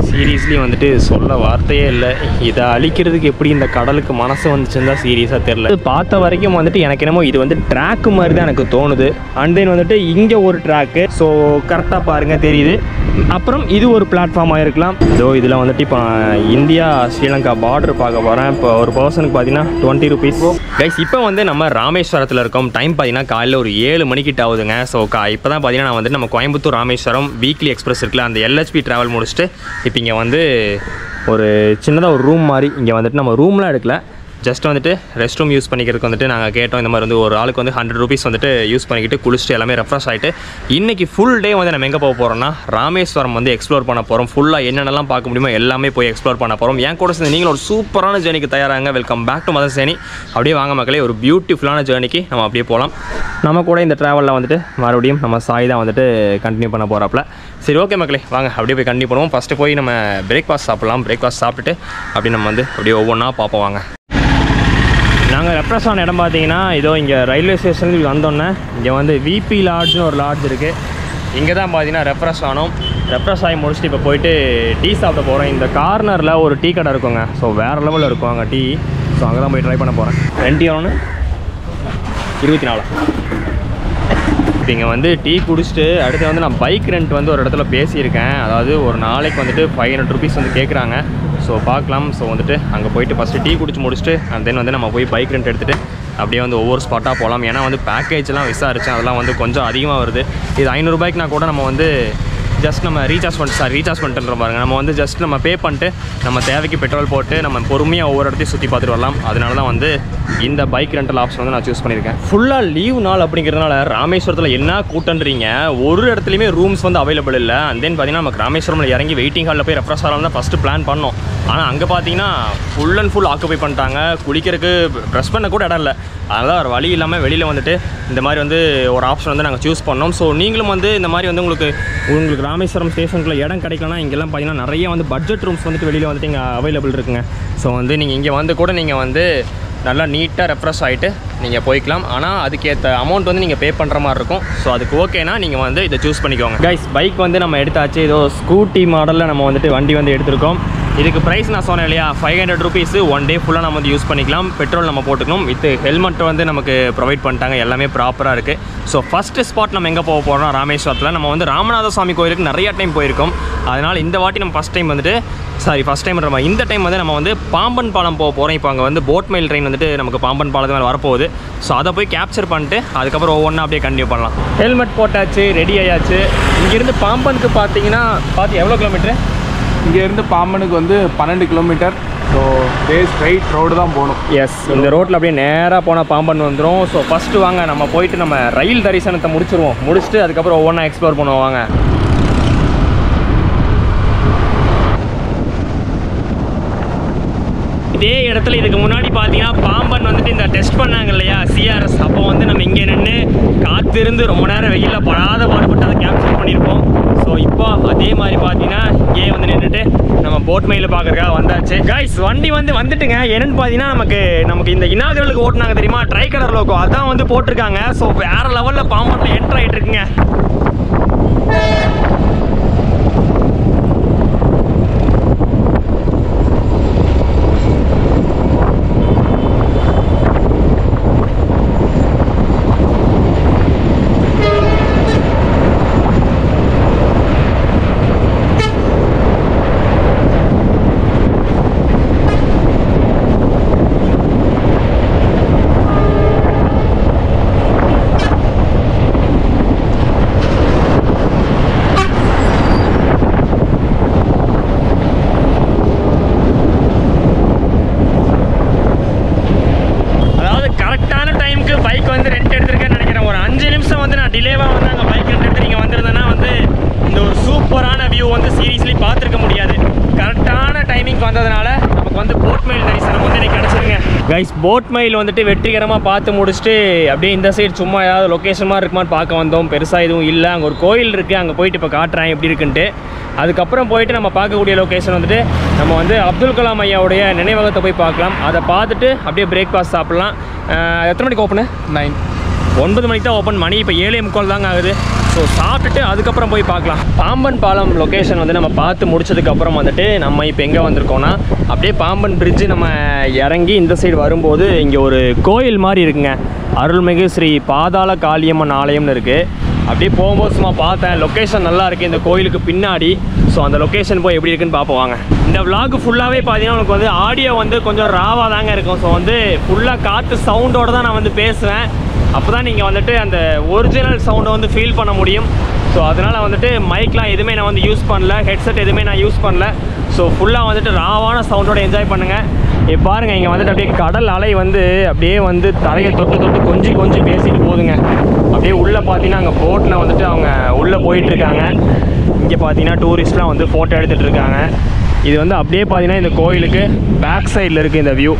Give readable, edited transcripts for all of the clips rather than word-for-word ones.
Seriously வந்துட்டு சொல்ல வார்த்தையே இல்லை. இதை அழிக்கிறதுக்கு எப்படி இந்த கடலுக்கு மனசு வந்துச்சுன்னு தான் சீரியஸாக தெரில. பார்த்த வரைக்கும் வந்துட்டு எனக்கு என்னமோ இது வந்து ட்ராக்கு மாதிரி தான் எனக்கு தோணுது. அண்ட் தென் வந்துட்டு இங்கே ஒரு ட்ராக்கு, ஸோ கரெக்டாக பாருங்கள் தெரியுது. அப்புறம் இது ஒரு பிளாட்ஃபார்மாக இருக்கலாம். இதோ இதில் வந்துட்டு இப்போ இந்தியா ஸ்ரீலங்கா பார்டர் பார்க்க போகிறேன். இப்போ ஒரு பர்சனுக்கு பார்த்தீங்கன்னா 20 rupees. கைஸ் இப்போ வந்து நம்ம ராமேஸ்வரத்தில் இருக்கோம். டைம் பார்த்தீங்கன்னா காலையில் ஒரு 7 மணிக்கிட்ட ஆகுதுங்க. ஸோ இப்போ தான் பார்த்தீங்கன்னா நான் வந்து நம்ம கோயம்புத்தூர் ராமேஸ்வரம் வீக்லி எக்ஸ்பிரஸ் இருக்குல்ல, அந்த LHP ட்ராவல் முடிச்சுட்டு இப்போ இங்கே வந்து ஒரு சின்னதாக ஒரு ரூம் மாதிரி இங்கே வந்துட்டு நம்ம ரூம்லாம் எடுக்கல, ஜஸ்ட் வந்துட்டு ரெஸ்ட் ரூம் யூஸ் பண்ணிக்கிறதுக்கு வந்துட்டு நாங்கள் கேட்டோம். இந்த மாதிரி வந்து ஒரு ஆளுக்கு வந்து 100 rupees வந்துட்டு யூஸ் பண்ணிக்கிட்டு குளிச்சுட்டு எல்லாமே ரெஃப்ரெஷ் ஆகிட்டு இன்றைக்கி ஃபுல் டே வந்து நம்ம எங்கே போக போகிறோம்னா ராமேஸ்வரம் வந்து எக்ஸ்ப்ளோர் பண்ண போகிறோம். ஃபுல்லாக என்னென்னலாம் பார்க்க முடியுமோ எல்லாமே போய் எக்ஸ்ப்ளோர் பண்ண போகிறோம். என் கூட சேர்ந்து நீங்களும் ஒரு சூப்பரான ஜேர்னிக்கு தயாராங்க. வெல்கம் பேக் டு மதர் சேனி. அப்படியே வாங்க மக்களே, ஒரு பியூட்டிஃபுல்லான ஜேர்னிக்கு நம்ம அப்படியே போகலாம். நம்ம கூட இந்த ட்ராவலில் வந்துட்டு மறுபடியும் நம்ம சாய் தான் வந்துட்டு கண்டினியூ பண்ண போகிறாப்புல. சரி ஓகே மக்களே, வாங்க அப்படியே போய் கண்டினியூ பண்ணுவோம். ஃபஸ்ட்டு போய் நம்ம பிரேக்ஃபாஸ்ட் சாப்பிட்லாம். பிரேக்ஃபாஸ்ட் சாப்பிட்டுட்டு அப்படி நம்ம வந்து அப்படியே ஒவ்வொன்றா பார்ப்போம். வாங்க. நாங்கள் ரெஃப்ரெஷ் ஆன இடம் பார்த்தீங்கன்னா இதோ இங்கே ரயில்வே ஸ்டேஷனுக்கு வந்தோன்னே இங்கே வந்து விபி லாட்ஜ்னு ஒரு லாட்ஜ் இருக்குது. இங்கே தான் பார்த்தீங்கன்னா ரெஃப்ரெஷ் ஆனோம். ரெஃப்ரெஷ் ஆகி முடிச்சுட்டு இப்போ போயிட்டு டீ சாப்பிட போகிறோம். இந்த கார்னரில் ஒரு டீ கடை இருக்குங்க. ஸோ வேறு லெவலில் இருக்கும் அங்கே டீ. ஸோ அங்கே தான் போய் ட்ரை பண்ண போகிறேன். 20 24. இப்போ இங்கே வந்து டீ குடிச்சிட்டு அடுத்து வந்து நான் பைக் ரெண்ட் வந்து ஒரு இடத்துல பேசியிருக்கேன். அதாவது ஒரு நாளைக்கு வந்துட்டு 500 rupees வந்து கேட்குறாங்க. ஸோ பார்க்கலாம். ஸோ வந்துட்டு அங்கே போயிட்டு ஃபஸ்ட்டு டீ குடிச்சு முடிச்சுட்டு அண்ட் தென் வந்து நம்ம போய் பைக் ரெண்ட் எடுத்துகிட்டு அப்படியே வந்து ஒவ்வொரு ஸ்பாட்டாக போகலாம். ஏன்னா வந்து பேக்கேஜ்லாம் விசாரித்தேன், அதெல்லாம் வந்து கொஞ்சம் அதிகமாக வருது. இது 500 ரூபாய்க்குனா கூட நம்ம வந்து ஜஸ்ட் நம்ம ரீசார்ஜ் பண்ணிட்டு பாருங்க, நம்ம வந்து ஜஸ்ட் நம்ம பே பண்ணிட்டு நம்ம தேவைக்கு பெட்ரோல் போட்டு நம்ம பொறுமையாக ஒவ்வொரு இடத்தையும் சுற்றி பார்த்துட்டு வரலாம். அதனால தான் வந்து இந்த பைக் ரெண்டல் ஆப்ஷன் வந்து நான் சூஸ் பண்ணியிருக்கேன். ஃபுல்லாக லீவ் நாள் அப்படிங்கிறதுனால ராமேஸ்வரத்தில் என்ன கூட்டன்றீங்க, ஒரு இடத்துலையுமே ரூம்ஸ் வந்து அவைலபிள் இல்லை. அண்ட் தென் பார்த்தீங்கன்னா நமக்கு ராமேஸ்வரமில் இறங்கி வெயிட்டிங் ஹாலில் போய் ரெஃப்ரெஷ் ஆகலாம் தான் ஃபஸ்ட்டு பிளான் பண்ணோம். ஆனால் அங்கே பார்த்தீங்கன்னா ஃபுல் அண்ட் ஃபுல் ஆக்குபை பண்ணிட்டாங்க. குளிக்கிறதுக்கு ப்ரெஷ் பண்ண கூட இடம் இல்லை. அதனால் ஒரு வழி இல்லாமல் வெளியில் வந்துட்டு இந்த மாதிரி வந்து ஒரு ஆப்ஷன் வந்து நாங்கள் சூஸ் பண்ணோம். ஸோ நீங்களும் வந்து இந்த மாதிரி வந்து உங்களுக்கு ராமேஸ்வரம் ஸ்டேஷனுக்குள்ள இடம் கிடைக்கலனா இங்கெல்லாம் பார்த்தீங்கன்னா நிறைய வந்து பட்ஜெட் ரூம்ஸ் வந்துட்டு வெளியில் வந்துட்டு இங்கே அவைலபிள் இருக்குங்க. ஸோ வந்து நீங்கள் இங்கே வந்து கூட நீங்கள் வந்து நல்லா நீட்டாக ரெஃப்ரெஷ் ஆகிட்டு நீங்கள் போய்க்கலாம். ஆனால் அதுக்கேற்ற அமௌண்ட் வந்து நீங்கள் பே பண்ணுற மாதிரி இருக்கும். ஸோ அதுக்கு ஓகேனா நீங்கள் வந்து இதை சூஸ் பண்ணிக்கோங்க. கைஸ் பைக் வந்து நம்ம எடுத்தாச்சு. ஏதோ ஸ்கூட்டி மாடலில் நம்ம வந்துட்டு வண்டி வந்து எடுத்திருக்கோம். இதுக்கு ப்ரைஸ் நான் சொன்னேன் இல்லையா, 500 rupees. 1 day ஃபுல்லாக நம்ம வந்து யூஸ் பண்ணிக்கலாம். பெட்ரோல் நம்ம போட்டுக்கணும். வித் ஹெல்மெட் வந்து நமக்கு ப்ரொவைட் பண்ணிட்டாங்க. எல்லாமே ப்ராப்பராக இருக்குது. ஸோ ஃபஸ்ட்டு ஸ்பாட் நம்ம எங்கே போக போகிறோம் ராமேஸ்வரத்தில், நம்ம வந்து ராமநாத சுவாமி கோயிலுக்கு நிறைய டைம் போயிருக்கோம். அதனால் இந்த வாட்டி நம்ம ஃபஸ்ட் டைம் இந்த டைம் வந்து நம்ம வந்து பாம்பன் பாலம் போக போகிறோம். இப்போ அங்கே வந்து போட் மெயில் ட்ரெயின் வந்துட்டு நமக்கு பாம்பன் பாலத்து மேலே வரப்போகுது. ஸோ அதை போய் கேப்சர் பண்ணிட்டு அதுக்கப்புறம் ஒவ்வொன்றா அப்படியே கண்டினியூ பண்ணலாம். ஹெல்மெட் போட்டாச்சு, ரெடி ஆயாச்சு. இங்கேருந்து பாம்பனுக்கு பார்த்தீங்கன்னா எவ்வளோ கிலோமீட்டரு? இங்கேருந்து பாம்பனுக்கு வந்து 12 kilometer. ஸோ ஸ்ட்ரைட் ரோடு தான் போகணும். எஸ், இந்த ரோட்டில் அப்படியே நேராக போனால் பாம்பன் வந்துடும். ஸோ ஃபஸ்ட்டு வாங்க நம்ம போயிட்டு நம்ம ரயில் தரிசனத்தை முடிச்சுட்டு அதுக்கப்புறம் ஒவ்வொன்றா எக்ஸ்ப்ளோர் பண்ணுவோம். வாங்க. இதே இடத்துல இதுக்கு முன்னாடி பார்த்தீங்கன்னா பாம்பன் வந்துட்டு இந்த டெஸ்ட் பண்ணாங்க இல்லையா CRS, அப்போ வந்து நம்ம இங்கே நின்று காத்திருந்து ரொம்ப நேரம் வெயிலில் படாத பாடுபட்டு அதை கேப்சர் பண்ணியிருப்போம். ஸோ இப்போ அதே மாதிரி பார்த்தீங்கன்னா இங்கே வந்து நின்றுட்டு நம்ம போட் மெயிலில் பார்க்குறதுக்காக வந்தாச்சு. கைஸ் வண்டி வந்துட்டுங்க. என்னென்னு பார்த்தீங்கன்னா நமக்கு இந்த இனாகரலுக்கு ஓட்டினாங்க தெரியுமா, ட்ரை கலர் லோகோ அதான் வந்து போட்டிருக்காங்க. ஸோ வேறு லெவலில் பாம்பனில் என்ட்ரு ஆகிட்டு இருக்குங்க. கைஸ் போட் மெயில் வந்துட்டு வெற்றிகரமாக பார்த்து முடிச்சுட்டு அப்படியே இந்த சைடு சும்மா ஏதாவது லொக்கேஷன் மாதிரி இருக்குமான்னு பார்க்க வந்தோம். பெருசாக எதுவும் இல்லை. அங்கே ஒரு கோயில் இருக்குது, அங்கே போயிட்டு இப்போ காட்டுறேன் எப்படி இருக்குன்ட்டு. அதுக்கப்புறம் போயிட்டு நம்ம பார்க்கக்கூடிய லொக்கேஷன் வந்துட்டு நம்ம வந்து அப்துல் கலாம் ஐயாவுடைய நினைவகத்தை போய் பார்க்கலாம். அதை பார்த்துட்டு அப்படியே பிரேக்ஃபாஸ்ட் சாப்பிட்லாம். எத்தனை மணிக்கு ஓப்பனு? 9 மணிக்கு தான் ஓப்பன். மணி இப்போ 7:45 தாங்க ஆகுது. ஸோ ஸோ சாப்பிட்டுட்டு அதுக்கப்புறம் போய் பார்க்கலாம். பாம்பன் பாலம் லொக்கேஷன் வந்து நம்ம பார்த்து முடிச்சதுக்கப்புறம் வந்துட்டு நம்ம இப்போ எங்கே வந்திருக்கோம்னா, அப்படியே பாம்பன் பிரிட்ஜு நம்ம இறங்கி இந்த சைடு வரும்போது இங்கே ஒரு கோயில் மாதிரி இருக்குங்க. அருள்மிகு ஸ்ரீ பாதாள காளியம்மன் ஆலயம்னு இருக்குது. அப்படியே போகும்போது சும்மா பார்த்தேன், லொக்கேஷன் நல்லா இருக்குது இந்த கோயிலுக்கு பின்னாடி. ஸோ அந்த லொக்கேஷன் போய் எப்படி இருக்குன்னு பார்ப்போம் வாங்க. இந்த விளாக் ஃபுல்லாகவே பார்த்தீங்கன்னா உங்களுக்கு வந்து ஆடியோ வந்து கொஞ்சம் ராவாக தாங்க இருக்கும். ஸோ வந்து ஃபுல்லாக காற்று சவுண்டோடு தான் நான் வந்து பேசுவேன். அப்போ தான் நீங்கள் வந்துட்டு அந்த ஒரிஜினல் சவுண்டை வந்து ஃபீல் பண்ண முடியும். ஸோ அதனால் வந்துட்டு மைக்லாம் எதுவுமே நான் வந்து யூஸ் பண்ணல, ஹெட்செட் எதுவுமே நான் யூஸ் பண்ணல. ஸோ ஃபுல்லாக வந்துட்டு ராவான சவுண்டோடு என்ஜாய் பண்ணுங்கள். இப்போ பாருங்கள், இங்கே வந்துட்டு அப்படியே கடல் அலை வந்து அப்படியே வந்து தரையை தொட்டு கொஞ்சம் பேசிட்டு போகுதுங்க. அப்படியே உள்ளே பார்த்தீங்கன்னா அங்கே போட்டில் வந்துட்டு அவங்க உள்ளே போயிட்டுருக்காங்க. இங்கே பார்த்தீங்கன்னா டூரிஸ்ட்லாம் வந்து ஃபோட்டோ எடுத்துகிட்டு இருக்காங்க. இது வந்து அப்படியே பார்த்தீங்கன்னா இந்த கோயிலுக்கு பேக் சைடில் இருக்குது இந்த வியூ.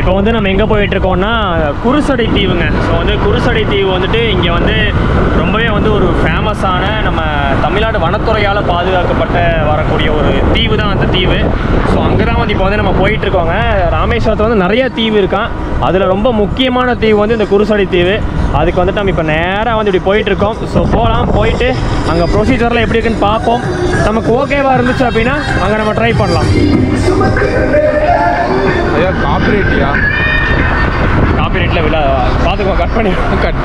இப்போ வந்து நம்ம எங்கே போயிட்டுருக்கோம்னா குருசடை தீவுங்க. ஸோ வந்து குருசடை தீவு வந்துட்டு இங்கே வந்து ரொம்பவே வந்து ஒரு ஃபேமஸான நம்ம தமிழ்நாடு வனத்துறையால் பாதுகாக்கப்பட்ட வரக்கூடிய ஒரு தீவு தான் அந்த தீவு. ஸோ அங்கே தான் வந்து இப்போ வந்து நம்ம போயிட்டுருக்கோங்க. ராமேஸ்வரத்தில் வந்து நிறைய தீவு இருக்கான். அதில் ரொம்ப முக்கியமான தீவு வந்து இந்த குருசடை தீவு. அதுக்கு வந்துட்டு நம்ம இப்போ நேராக வந்து இப்படி போயிட்டுருக்கோம். ஸோ போயிட்டு அங்கே ப்ரொசீஜரில் எப்படி இருக்குன்னு பார்ப்போம். நமக்கு ஓகேவாக இருந்துச்சு அப்படின்னா அங்கே நம்ம ட்ரை பண்ணலாம். ஐயா காப்பிரைட்டில் விழா பார்த்துக்கோ, கட்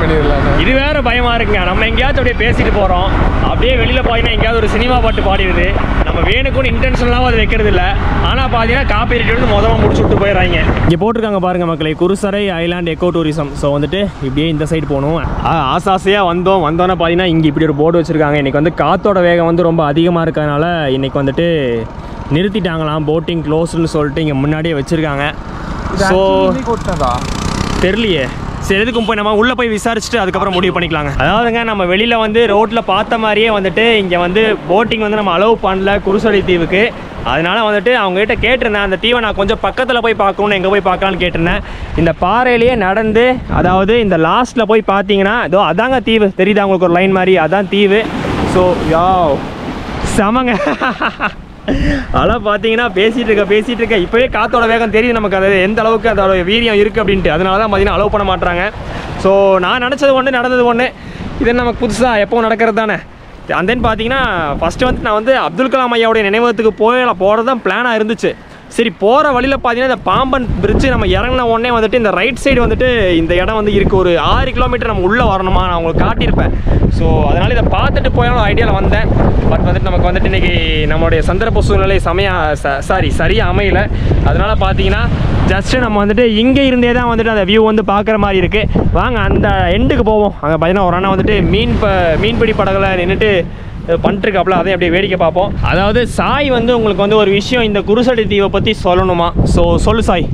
பண்ணிடலாம். இது வேறு பயமாக இருக்குங்க. நம்ம எங்கேயாவது அப்படியே பேசிட்டு போகிறோம், அப்படியே வெளியில் பார்த்தீங்கன்னா எங்கேயாவது ஒரு சினிமா பாட்டு பாடிடுது. நம்ம வேணுக்குன்னு இன்டென்ஷனலாகவும் அது வைக்கிறது இல்லை. ஆனால் பார்த்தீங்கன்னா காப்பிரைட் வந்து மொதமாக முடிச்சு விட்டு போயிடறாங்க. இங்கே போட்டிருக்காங்க பாருங்கள் மக்களை, Krusadai island echo tourism. So வந்துட்டு இப்படியே இந்த சைடு போகணும். ஆசையாக வந்தோன்னே பார்த்தீங்கன்னா இங்கே இப்படி ஒரு போர்டு வச்சுருக்காங்க. இன்றைக்கி வந்து காற்றோட வேகம் வந்து ரொம்ப அதிகமாக இருக்கிறதுனால இன்றைக்கி வந்துட்டு நிறுத்திட்டாங்களாம். போட்டிங் க்ளோஸ்ன்னு சொல்லிட்டு இங்கே முன்னாடியே வச்சுருக்காங்க. ஸோ தெரியலையே, சரி எதுக்கும் போய் நம்ம உள்ளே போய் விசாரிச்சுட்டு அதுக்கப்புறம் முடிவு பண்ணிக்கலாங்க. அதாவதுங்க, நம்ம வெளியில் வந்து ரோட்டில் பார்த்த மாதிரியே வந்துட்டு இங்கே வந்து போட்டிங் வந்து நம்ம அலோவ் பண்ணல குருசடை தீவுக்கு. அதனால வந்துட்டு அவங்ககிட்ட கேட்டிருந்தேன், அந்த தீவை நான் கொஞ்சம் பக்கத்தில் போய் பார்க்கணுன்னு எங்கே போய் பார்க்கலான்னு கேட்டிருந்தேன். இந்த பாறையிலேயே நடந்து, அதாவது இந்த லாஸ்ட்டில் போய் பார்த்தீங்கன்னா இதோ அதாங்க தீவு தெரியுதா உங்களுக்கு, ஒரு லைன் மாதிரி, அதான் தீவு. ஸோ செமங்க. அதெல்லாம் பார்த்தீங்கன்னா பேசிகிட்டு இருக்க இப்போவே காற்றோட வேகம் தெரியுது நமக்கு, அது எந்த அளவுக்கு அதோட வீரியம் இருக்குது அப்படின்ட்டு. அதனால தான் பார்த்தீங்கன்னா அலோவ் பண்ண மாட்டாங்க. ஸோ நான் நினச்சது ஒன்று, நடந்தது ஒன்று. இது நமக்கு புதுசாக எப்போவும் நடக்கிறது தானே. அண்ட் தென் பார்த்தீங்கன்னா ஃபஸ்ட்டு வந்து நான் வந்து அப்துல் கலாம் ஐயாவுடைய நினைவகத்துக்கு போகிறது தான் பிளானாக இருந்துச்சு. சரி, போகிற வழியில் பார்த்தீங்கன்னா இந்த பாம்பன் பிரிட்ஜு நம்ம இறங்கின உடனே வந்துட்டு இந்த ரைட் சைடு வந்துட்டு இந்த இடம் வந்து இருக்குது. ஒரு 6 கிலோமீட்டர் நம்ம உள்ளே வரணுமா, நான் உங்களுக்கு காட்டியிருப்பேன். ஸோ அதனால் இதை பார்த்துட்டு போயாலும் ஐடியாவில் வந்தேன். பட் வந்துட்டு நமக்கு வந்துட்டு இன்றைக்கி நம்மளுடைய சந்தர்ப்ப சூழ்நிலை சரியாக அமையலை. அதனால் பார்த்தீங்கன்னா ஜஸ்ட்டு நம்ம வந்துட்டு இங்கே இருந்தே தான் வந்துட்டு அந்த வியூ வந்து பார்க்குற மாதிரி இருக்குது. வாங்க அந்த எண்டுக்கு போவோம். அங்கே பார்த்தீங்கன்னா ஒரு அண்ணா வந்துட்டு மீன்பிடி படகுல நின்றுட்டு பண்ணிட்டுருக்காப்புல, அதை அப்படியே வேடிக்கை பார்ப்போம். அதாவது சாய் வந்து உங்களுக்கு வந்து ஒரு விஷயம் இந்த குருசடை தீவை பற்றி சொல்லணுமா? ஸோ சொல்லு சாய்.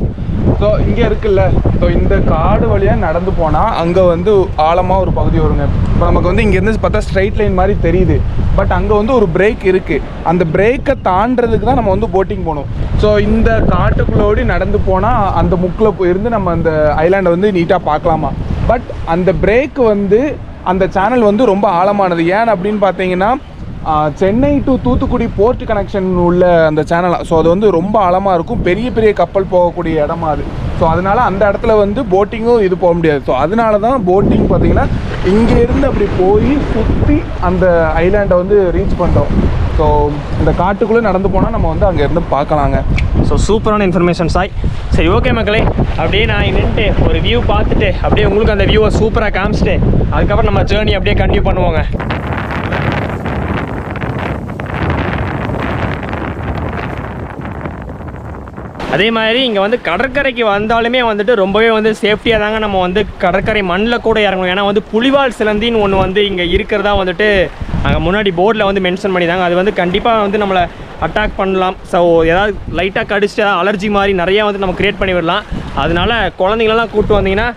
ஸோ இங்கே இருக்குல்ல, ஸோ இந்த காடு வழியாக நடந்து போனால் அங்கே வந்து ஆழமாக ஒரு பகுதி வருங்க. இப்போ நமக்கு வந்து இங்கேருந்து பார்த்தா ஸ்ட்ரைட் லைன் மாதிரி தெரியுது. பட் அங்கே வந்து ஒரு பிரேக் இருக்குது. அந்த பிரேக்கை தாண்டறதுக்கு தான் நம்ம வந்து போட்டிங் போகணும். ஸோ இந்த காட்டுக்குள்ளோடி நடந்து போனால் அந்த முக்கில் இருந்து நம்ம அந்த ஐலாண்டை வந்து நீட்டாக பார்க்கலாமா. பட் அந்த பிரேக் வந்து அந்த சேனல் வந்து ரொம்ப ஆழமானது. ஏன் அப்படின்னு பார்த்தீங்கன்னா Chennai to Thoothukudi port connection உள்ள அந்த சேனல். ஸோ அது வந்து ரொம்ப ஆழமாக இருக்கும், பெரிய பெரிய கப்பல் போகக்கூடிய இடமா அது. ஸோ அதனால் அந்த இடத்துல வந்து போட்டிங்கும் இது போக முடியாது. ஸோ அதனால தான் போட்டிங் பார்த்தீங்கன்னா இங்கேருந்து அப்படி போய் சுற்றி அந்த ஐலாண்டை வந்து ரீச் பண்ணுறோம். ஸோ இந்த காட்டுக்குள்ளே நடந்து போனால் நம்ம வந்து அங்கேருந்து பார்க்கலாங்க. ஸோ சூப்பரான இன்ஃபர்மேஷன் சாய். சரி, ஓகே மக்களே, அப்படியே நான் நின்றுட்டு ஒரு வியூ பார்த்துட்டு அப்படியே உங்களுக்கு அந்த வியூவை சூப்பராக காமிச்சிட்டு அதுக்கப்புறம் நம்ம ஜேர்னி அப்படியே கண்டினியூ பண்ணுவோங்க. அதே மாதிரி இங்கே வந்து கடற்கரைக்கு வந்தாலுமே வந்துட்டு ரொம்பவே வந்து சேஃப்டியாக தாங்க நம்ம வந்து கடற்கரை மண்ணில் கூட இறங்கணும். ஏன்னா வந்து புலிவால் சிலந்தின்னு ஒன்று வந்து இங்கே இருக்கிறதா வந்துட்டு அங்கே முன்னாடி போர்டில் வந்து மென்ஷன் பண்ணிதாங்க. அது வந்து கண்டிப்பாக வந்து நம்மளை அட்டாக் பண்ணலாம். ஸோ ஏதாவது லைட்டாக கடிச்சிட்டு அலர்ஜி மாதிரி நிறையா வந்து நம்ம க்ரியேட் பண்ணி விடலாம். அதனால் குழந்தைங்களெல்லாம் கூப்பிட்டு வந்தீங்கன்னா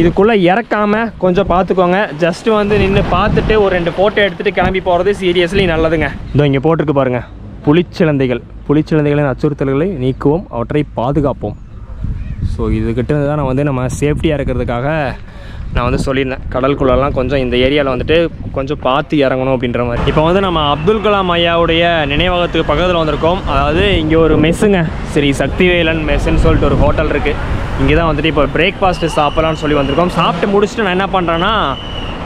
இதுக்குள்ளே இறக்காமல் கொஞ்சம் பார்த்துக்கோங்க. ஜஸ்ட்டு வந்து நின்று பார்த்துட்டு ஒரு 2 ஃபோட்டோ எடுத்துகிட்டு கிளம்பி போகிறது சீரியஸ்லி நல்லதுங்க. இதோ இங்கே போட்டிருக்கு பாருங்கள், புலிச்சிலந்தைகளின் அச்சுறுத்தல்களை நீக்குவோம், அவற்றை பாதுகாப்போம். ஸோ இதுக்கிட்ட தான் நான் வந்து நம்ம சேஃப்டியாக இருக்கிறதுக்காக நான் வந்து சொல்லியிருந்தேன் கடலுக்குள்ளெல்லாம் கொஞ்சம் இந்த ஏரியாவில் வந்துட்டு கொஞ்சம் பார்த்து இறங்கணும் அப்படின்ற மாதிரி. இப்போ வந்து நம்ம அப்துல் கலாம் ஐயாவுடைய நினைவகத்துக்கு பக்கத்தில் வந்திருக்கோம். அதாவது இங்கே ஒரு மெஸ்ஸுங்க, ஸ்ரீ சக்திவேலன் மெஸ்ஸுன்னு சொல்லிட்டு ஒரு ஹோட்டல் இருக்குது. இங்கே தான் வந்துட்டு இப்போ பிரேக்ஃபாஸ்ட்டு சாப்பிட்லான்னு சொல்லி வந்திருக்கோம். சாப்பிட்டு முடிச்சுட்டு நான் என்ன பண்ணுறேன்னா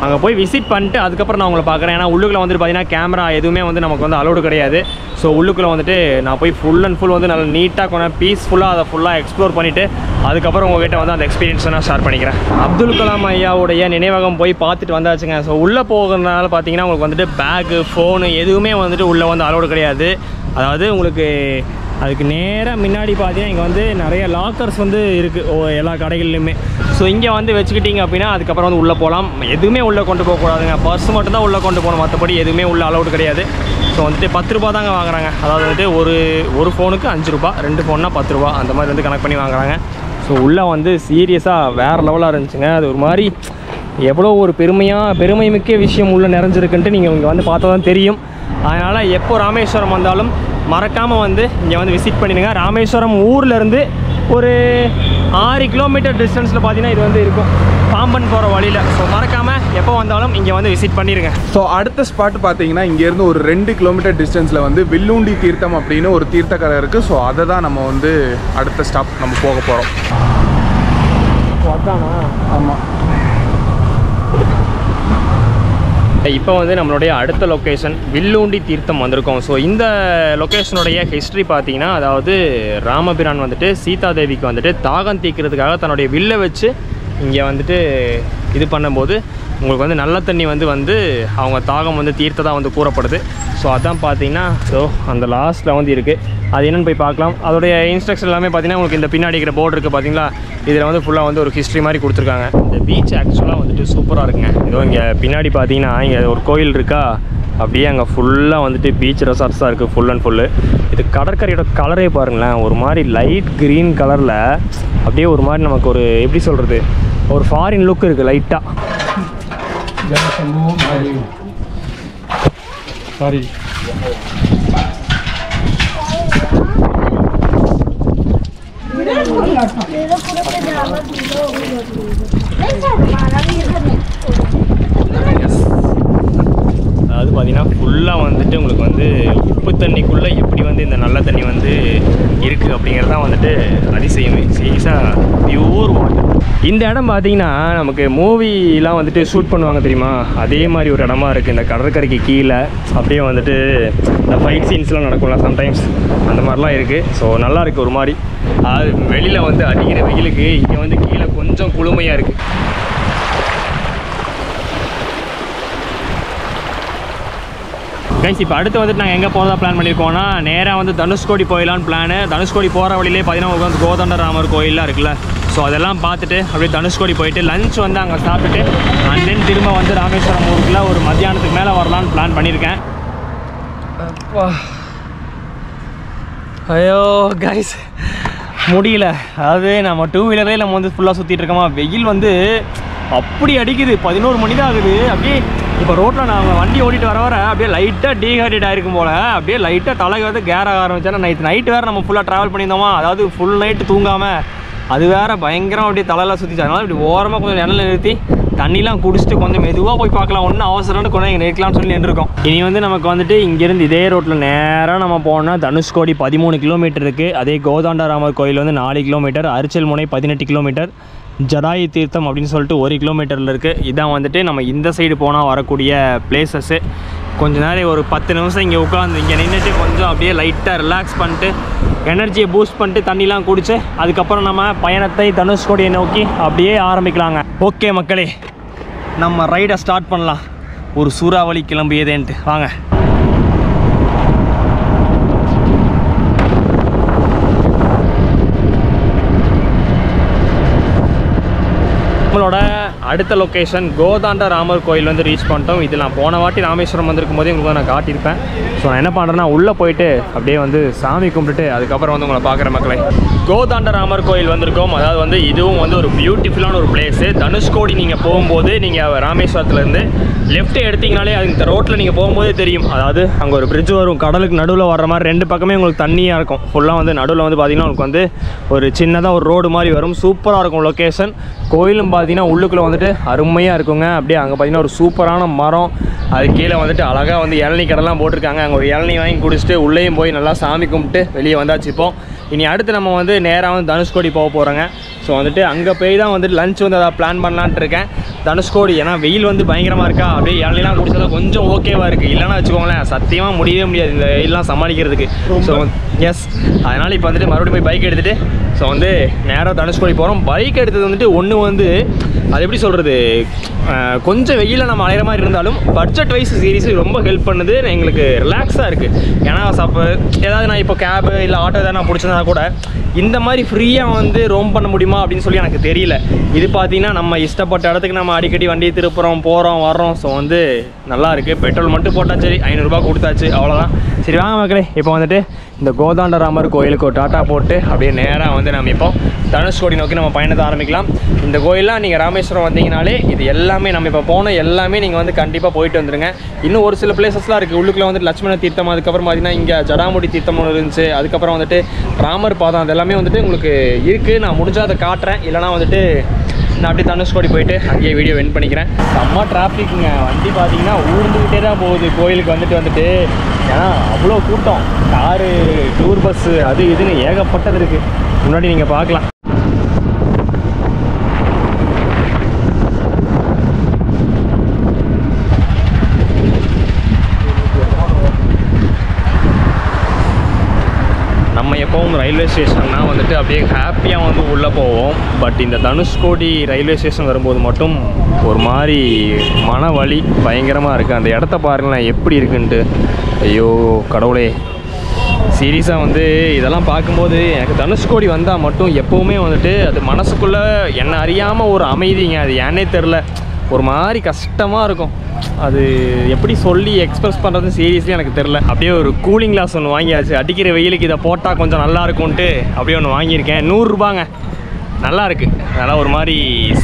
அங்கே போய் விசிட் பண்ணிட்டு அதுக்கப்புறம் நான் உங்களை பார்க்குறேன். ஏன்னா உள்ளுக்குள்ளே வந்துட்டு பார்த்தீங்கன்னா கேமரா எதுவுமே வந்து நமக்கு வந்து அலோடு கிடையாது. ஸோ உள்ளுக்குள்ளே வந்துட்டு நான் போய் ஃபுல் அண்ட் ஃபுல் வந்து நல்லா நீட்டாக கொஞ்சம் பீஸ்ஃபுல்லாக அதை ஃபுல்லாக எக்ஸ்ப்ளோர் பண்ணிவிட்டு அதுக்கப்புறம் உங்கள்கிட்ட வந்து அந்த எக்ஸ்பீரியன்ஸை நான் ஷேர் பண்ணிக்கிறேன். அப்துல் கலாம் ஐயாவுடைய நினைவகம் போய் பார்த்துட்டு வந்தாச்சுங்க. ஸோ உள்ளே போகிறதுனால பார்த்தீங்கன்னா உங்களுக்கு வந்துட்டு பேக்கு ஃபோனு எதுவுமே வந்துட்டு உள்ளே வந்து அலோடு கிடையாது. அதாவது உங்களுக்கு அதுக்கு நேராக முன்னாடி பார்த்தீங்கன்னா இங்கே வந்து நிறைய லாக்கர்ஸ் வந்து இருக்குது எல்லா கடைகள்லையுமே. ஸோ இங்கே வந்து வச்சுக்கிட்டிங்க அப்படின்னா அதுக்கப்புறம் வந்து உள்ளே போகலாம். எதுவுமே உள்ளே கொண்டு போகக்கூடாதுங்க. பர்ஸ் மட்டும் தான் உள்ளே கொண்டு போகணும், மற்றபடி எதுவுமே உள்ளே அலௌடு கிடையாது. ஸோ வந்துட்டு 10 ரூபா தாங்க வாங்குறாங்க. அதாவது வந்துட்டு ஒரு ஃபோனுக்கு 5 ரூபா, 2 ஃபோன்னா 10 ரூபா அந்த மாதிரி வந்து கனெக்ட் பண்ணி வாங்குறாங்க. ஸோ உள்ளே வந்து சீரியஸாக வேறு லெவலாக இருந்துச்சுங்க. அது ஒரு மாதிரி எவ்வளோ ஒரு பெருமை மிக்க விஷயம் உள்ளே நிறைஞ்சிருக்குன்ட்டு நீங்கள் இங்கே வந்து பார்த்தா தான் தெரியும். அதனால் எப்போ ராமேஸ்வரம் வந்தாலும் மறக்காமல் வந்து இங்கே வந்து விசிட் பண்ணிடுங்க. ராமேஸ்வரம் ஊர்லேருந்து ஒரு 6 கிலோமீட்டர் டிஸ்டன்ஸில் பார்த்தீங்கன்னா இது வந்து இருக்கும், பாம்பன் போகிற வழியில். ஸோ மறக்காமல் எப்போ வந்தாலும் இங்கே வந்து விசிட் பண்ணிடுங்க. ஸோ அடுத்த ஸ்பாட் பார்த்தீங்கன்னா இங்கேருந்து ஒரு 2 கிலோமீட்டர் டிஸ்டன்ஸில் வந்து வில்லுண்டி தீர்த்தம் அப்படின்னு ஒரு தீர்த்தக்கரை இருக்குது. ஸோ அதை தான் நம்ம வந்து அடுத்த ஸ்டாப் நம்ம போக போகிறோம். ஆமாம், இப்போ வந்து நம்மளுடைய அடுத்த லொக்கேஷன் வில்லுண்டி தீர்த்தம் வந்திருக்கோம். ஸோ இந்த லொக்கேஷனுடைய ஹிஸ்ட்ரி பார்த்தீங்கன்னா, அதாவது ராமபிரான் வந்துட்டு சீதாதேவிக்கு வந்துட்டு தாகம் தீர்க்கிறதுக்காக தன்னுடைய வில்லை வச்சு இங்கே வந்துட்டு இது பண்ணும்போது உங்களுக்கு வந்து நல்ல தண்ணி வந்து அவங்க தாகம் வந்து தீர்த்ததாக வந்து கூறப்படுது. ஸோ அதான் பார்த்தீங்கன்னா ஸோ அந்த லாஸ்ட்டில் வந்து இருக்குது. அது என்னென்னு போய் பார்க்கலாம். அதோடைய இன்ஸ்ட்ரக்ஷன் எல்லாமே பார்த்தீங்கன்னா உங்களுக்கு இந்த பின்னாடி இருக்கிற போர்டு இருக்குது பார்த்தீங்களா, இதில் வந்து ஃபுல்லாக வந்து ஒரு ஹிஸ்ட்ரி மாதிரி கொடுத்துருக்காங்க. இந்த பீச் ஆக்சுவலாக வந்துட்டு சூப்பராக இருக்குங்க. இதோ இங்கே பின்னாடி பார்த்தீங்கன்னா இங்கே ஒரு கோயில் இருக்கா, அப்படியே அங்கே ஃபுல்லாக வந்துட்டு பீச் ரெசார்ட்ஸ் தான் இருக்குது ஃபுல் அண்ட் ஃபுல்லு. இது கடற்கரையோட கலரே பாருங்களேன், ஒரு மாதிரி லைட் க்ரீன் கலரில் அப்படியே ஒரு மாதிரி நமக்கு ஒரு எப்படி சொல்கிறது, ஒரு ஃபாரின் லுக் இருக்குது லைட்டாக. சாரி அதாவது பார்த்தீங்கன்னா ஃபுல்லாக வந்துட்டு உங்களுக்கு வந்து உப்பு தண்ணிக்குள்ளே எப்படி வந்து இந்த நல்ல தண்ணி வந்து இருக்குது அப்படிங்கிறது தான் வந்துட்டு அதிசயமே. சீரியஸாக பியூர் வாட்டர். இந்த இடம் பார்த்தீங்கன்னா நமக்கு மூவிலாம் வந்துட்டு ஷூட் பண்ணுவாங்க தெரியுமா, அதே மாதிரி ஒரு இடமா இருக்குது. இந்த கடற்கரைக்கு கீழே அப்படியே வந்துட்டு இந்த ஃபைட் சீன்ஸ்லாம் நடக்கும்ல சம்டைம்ஸ், அந்த மாதிரிலாம் இருக்குது. ஸோ நல்லா இருக்குது ஒரு மாதிரி. அது வெளியில் வந்து அடிக்கிற வெயிலுக்கு இங்கே வந்து கீழே கொஞ்சம் குளுமையாக இருக்குது. கைஸ் இப்போ அடுத்து வந்துட்டு நாங்கள் எங்கே போகிறதா பிளான் பண்ணியிருக்கோம்னா, நேராக வந்து தனுஷ்கோடி போயிடலான்னு பிளானு. தனுஷ்கோடி போகிற வழியிலே பார்த்தீங்கன்னா உங்களுக்கு வந்து கோதண்டராமர் கோயிலெலாம் இருக்குல்ல, ஸோ அதெல்லாம் பார்த்துட்டு அப்படியே தனுஷ்கோடி போயிட்டு லஞ்ச் வந்து அங்கே சாப்பிட்டுட்டு அண்ட் தென் திரும்ப வந்து ராமேஸ்வரம் ஊருக்குள்ள ஒரு மத்தியானத்துக்கு மேலே வரலான்னு பிளான் பண்ணியிருக்கேன். ஐயோ கைஸ் முடியல. அதாவது நம்ம 2 வீலரே நம்ம வந்து ஃபுல்லாக சுற்றிட்டு இருக்கோமா, வெயில் வந்து அப்படி அடிக்குது. 11 மணி தான் ஆகுது. அப்படியே இப்போ ரோட்டில் நாங்கள் வண்டி ஓடிட்டு வர அப்படியே லைட்டாக டீஹைட்ரேட் ஆகிருக்கும் போல், அப்படியே லைட்டாக தலைக்கு வந்து கேர் ஆக ஆரம்பிச்சா. நைட்டு வேறு நம்ம ஃபுல்லாக ட்ராவல் பண்ணியிருந்தோமா, அதாவது ஃபுல் நைட்டு தூங்காமல் அது வேறு பயங்கரம் அப்படியே தலையெல்லாம் சுற்றிச்சு. அதனால் இப்படி ஓரமாக கொஞ்சம் நிழல் நிறுத்தி தண்ணிலாம் குடிச்சிட்டு கொஞ்சம் மெதுவாக போய் பார்க்கலாம், ஒன்றும் அவசரம்னு கொஞ்சம் இங்கே நிற்கலாம்னு சொல்லி நின்றுருக்கோம். இனி வந்து நமக்கு வந்துட்டு இங்கேருந்து இதே ரோட்டில் நேராக நம்ம போனால் தனுஷ்கோடி 13 கிலோமீட்டர் இருக்குது. அதே கோதாண்டராமர் கோயில் வந்து 4 கிலோமீட்டர், அரிச்சல் முனை 18 கிலோமீட்டர், ஜடாயு தீர்த்தம் அப்படின்னு சொல்லிட்டு 1 கிலோமீட்டரில் இருக்குது. இதான் வந்துட்டு நம்ம இந்த சைடு போனால் வரக்கூடிய பிளேசஸ்ஸு. கொஞ்ச நேரம் ஒரு 10 நிமிஷம் இங்கே உட்காந்து இங்கே நின்றுட்டு கொஞ்சம் அப்படியே லைட்டாக ரிலாக்ஸ் பண்ணிட்டு எனர்ஜியை பூஸ்ட் பண்ணிட்டு தண்ணிலாம் குடிச்சு அதுக்கப்புறம் நம்ம பயணத்தை தனுஷ்கோடியை நோக்கி அப்படியே ஆரம்பிக்கலாங்க. ஓகே மக்களே, நம்ம ரைடை ஸ்டார்ட் பண்ணலாம். ஒரு சூறாவளி கிளம்பியதேன்ட்டு வாங்க. நம்மளோட அடுத்த லொக்கேஷன் கோதாண்டராமர் கோயில் வந்து ரீச் பண்ணிட்டோம். இது நான் போன வாட்டி ராமேஸ்வரம் வந்திருக்கும் போதே உங்களுக்கு நான் காட்டியிருப்பேன். ஸோ நான் என்ன பண்ணுறேன்னா உள்ளே போயிட்டு அப்படியே வந்து சாமி கும்பிட்டுட்டு அதுக்கப்புறம் வந்து உங்களை பார்க்குற மக்களை கோதாண்டராமர் கோயில் வந்திருக்கோம். அதாவது வந்து இதுவும் வந்து ஒரு பியூட்டிஃபுல்லான ஒரு பிளேஸு. தனுஷ்கோடி நீங்கள் போகும்போது நீங்கள் ராமேஸ்வரத்துலேருந்து லெஃப்ட்டை எடுத்திங்கனாலே அது இந்த ரோட்டில் நீங்கள் போகும்போதே தெரியும். அதாவது அங்கே ஒரு பிரிட்ஜ் வரும், கடலுக்கு நடுவில் வர்ற மாதிரி 2 பக்கமே உங்களுக்கு தண்ணியாக இருக்கும். ஃபுல்லாக வந்து நடுவில் வந்து பார்த்திங்கன்னா உங்களுக்கு வந்து ஒரு சின்னதாக ஒரு ரோடு மாதிரி வரும். சூப்பராக இருக்கும் லொக்கேஷன். கோயிலும் பார்த்தீங்கன்னா உள்ளுக்குள்ளே வந்துட்டு அருமையாக இருக்குங்க. அப்படியே அங்கே பார்த்தீங்கன்னா ஒரு சூப்பரான மரம், அது கீழே வந்துட்டு அழகாக வந்து இளநீ கடைலாம் போட்டிருக்காங்க. அங்கே ஒரு இளநீ வாங்கி குடிச்சிட்டு உள்ளேயும் போய் நல்லா சாமி கும்பிட்டு வெளியே வந்தாச்சு. இப்போ இனி அடுத்து நம்ம வந்து நேராக வந்து தனுஷ்கோடி போக போகிறோங்க. ஸோ வந்துட்டு அங்கே போய் தான் வந்துட்டு லஞ்ச் வந்து அதை பிளான் பண்ணலான்ட்டு இருக்கேன். தனுஷ்கோடி ஏன்னா வெயில் வந்து பயங்கரமாக இருக்கா, அப்படியே இளநீலாம் குடிச்சா கொஞ்சம் ஓகேவாக இருக்குது. இல்லைன்னா வச்சுக்கோங்களேன் சத்தியமாக முடியவே முடியாது இந்த வெயிலெலாம் சமாளிக்கிறதுக்கு. ஸோ எஸ், அதனால் இப்போ வந்துட்டு மறுபடியும் போய் பைக் எடுத்துகிட்டு ஸோ வந்து நேராக தனுஷ்கோடி போகிறோம். பைக் எடுத்தது வந்துட்டு ஒன்று வந்து அது எப்படி சொல்கிறது, கொஞ்சம் வெயிலில் நம்ம அலையிற மாதிரி இருந்தாலும் பட்ஜெட் வைஸ் சீரியஸாக ரொம்ப ஹெல்ப் பண்ணுது. எங்களுக்கு ரிலாக்ஸாக இருக்குது. ஏன்னா ஏதாவது நான் இப்போ கேபு இல்லை ஆட்டோ ஏதாவது நான் பிடிச்சதுனா கூட இந்த மாதிரி ஃப்ரீயாக வந்து ரோம் பண்ண முடியுமா அப்படின்னு சொல்லி எனக்கு தெரியல. இது பார்த்தீங்கன்னா நம்ம இஷ்டப்பட்ட இடத்துக்கு நம்ம அடிக்கடி வண்டியை திருப்புறோம், போகிறோம், வர்றோம். ஸோ வந்து நல்லா இருக்குது. பெட்ரோல் மட்டும் போட்டால் சரி, 500 ரூபா கொடுத்தாச்சு, அவ்வளோதான். சரி வாங்க மக்களே, இப்போ வந்துட்டு இந்த கோதாண்டராமர் கோயிலுக்கு ஒரு டாட்டா போட்டு அப்படியே நேராக வந்து நம்ம இப்போ தனுஷ்கோடி நோக்கி நம்ம பயணத்தை ஆரம்பிக்கலாம். இந்த கோயிலெலாம் நீங்கள் ராமேஸ்வரம் வந்தீங்கனாலே இது எல்லாமே நம்ம இப்போ போன எல்லாமே நீங்கள் வந்து கண்டிப்பாக போயிட்டு வந்துடுங்க. இன்னும் ஒரு சில பிளேசஸ்லாம் இருக்குது உள்ளுக்குள்ளே வந்துட்டு லட்சுமண தீர்த்தம், அதுக்கப்புறம் பார்த்தீங்கன்னா இங்கே ஜடாமுடி தீர்த்தம் ஒன்று இருந்துச்சு, அதுக்கப்புறம் வந்துட்டு ராமர் பாதம், அது எல்லாமே வந்துட்டு உங்களுக்கு இருக்குது. நான் முடிஞ்சால் அதை காட்டுறேன், இல்லைனா வந்துட்டு நான் அப்படியே தனுஷ்கோடி போயிட்டு அங்கேயே வீடியோ வென் பண்ணிக்கிறேன். செம்ம டிராஃபிக்குங்க, வண்டி பார்த்தீங்கன்னா ஊர்ந்துக்கிட்டே தான் போகுது கோயிலுக்கு வந்துட்டு ஏன்னா அவ்வளோ கூட்டம், காரு, டூர் பஸ்ஸு, அது இதுன்னு ஏகப்பட்டது இருக்குது. முன்னாடி நீங்கள் பார்க்கலாம். நம்ம எப்போவும் ரயில்வே ஸ்டேஷன்னா வந்துட்டு அப்படியே ஹாப்பியாக வந்து உள்ளே போவோம். பட் இந்த தனுஷ்கோடி ரயில்வே ஸ்டேஷன் வரும்போது மட்டும் ஒரு மாதிரி மன வலி பயங்கரமாக இருக்குது. அந்த இடத்த பாருங்களேன் எப்படி இருக்குன்ட்டு. ஐயோ கடவுளே, சீரியஸாக வந்து இதெல்லாம் பார்க்கும்போது எனக்கு தனுஷ்கோடி வந்தால் மட்டும் எப்போவுமே வந்துட்டு அது மனசுக்குள்ளே என்ன அறியாமல் ஒரு அமைதிங்க, அது ஏன்னே தெரில, ஒரு மாதிரி கஷ்டமாக இருக்கும். அது எப்படி சொல்லி எக்ஸ்பிரஸ் பண்ணுறது சீரியஸ்லி எனக்கு தெரில. அப்படியே ஒரு கூலிங் கிளாஸ் ஒன்று வாங்கியாச்சு. அடிக்கிற வெயிலுக்கு இதை போட்டால் கொஞ்சம் நல்லா இருக்கும்ன்ட்டு அப்படியே ஒன்று வாங்கியிருக்கேன். 100 ரூபாங்க, நல்லா இருக்குது. நல்லா ஒரு மாதிரி